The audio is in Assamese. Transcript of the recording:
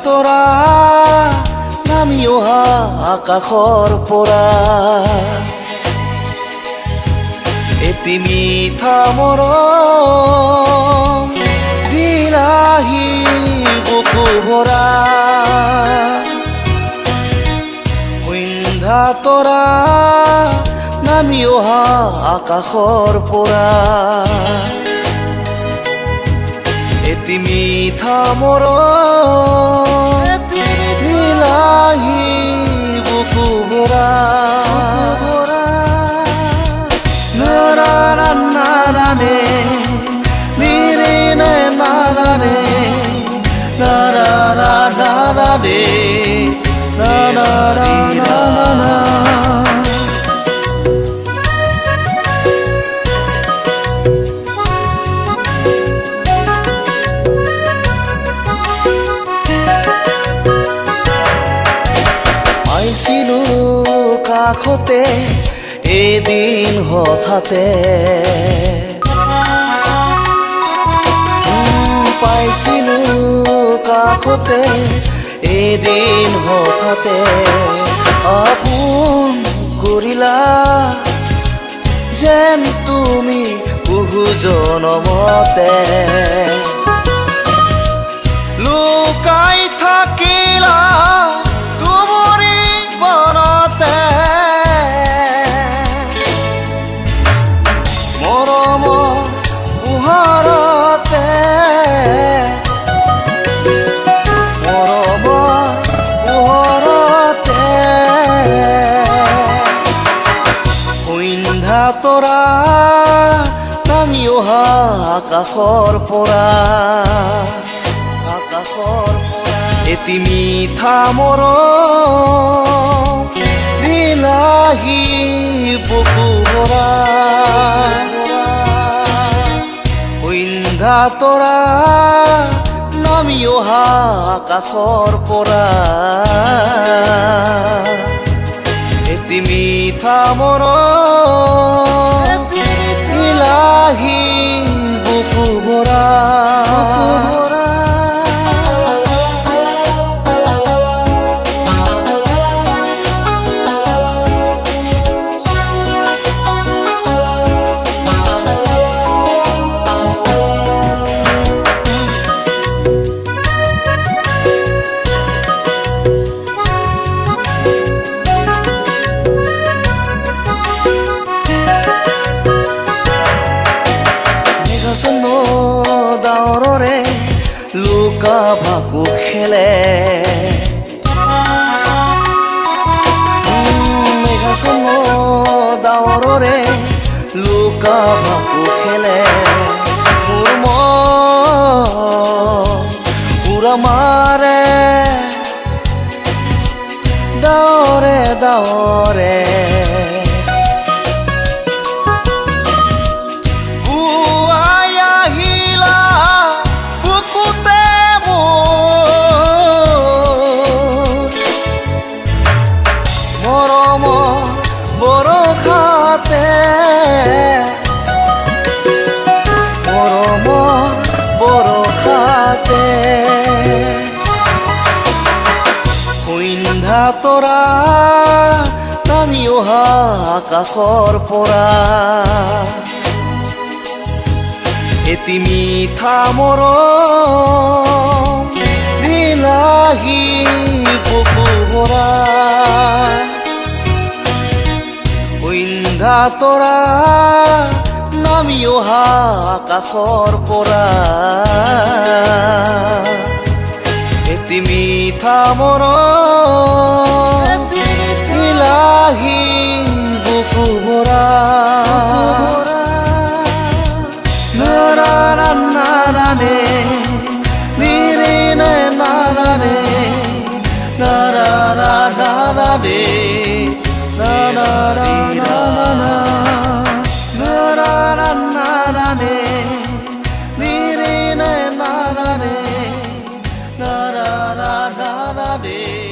তৰা নামি অহা আকাশৰ পৰা এটি মিঠা মৰম দিলাহি বুকু ভৰা সন্ধ্যা তৰা নামি অহা আকাশৰ পৰা এটি মিঠা মৰম দিলাহি বুকু ভৰা নাৰানে নিৰিনে নাৰানে নাৰানে নাৰানে পাইছিলো কাষতে এদিন হঠাতে পাইছিলো কাষতে এদিন হঠাতে আপোন কৰিলা যেন তুমি বহু জনমতে লুকাই থাকিলা তুমৰি বনতে মৰমৰ পোহৰতে সন্ধ্যা তৰা নামি অহা আকাশৰ পৰা এটি মিঠা মৰম দিলাহি বুকু ভৰা সন্ধ্যা তৰা নামি অহা আকাশৰ পৰা এটি মিঠা মৰম দিলাহি বুকু ভৰা ডাৱৰৰে লুকা ভাকু খেলে মেঘাচ্ছন্ন ডাৱৰৰে লুকা ভাকু খেলে মোৰ মন উৰা মাৰে ডাৱৰে ডাৱৰে সন্ধ্যা তৰা নামি অহা আকাশৰ পৰা এটি মিঠা মৰম দিলাহি বুকু ভৰা সন্ধ্যা তৰা নামি অহা আকাশৰ পৰা এটি মিঠা মৰম দিলাহি বুকু ভৰা নাৰানে নিৰিনে নাৰানে নাৰানে নাৰানে নিৰিনে নাৰানে নাৰানে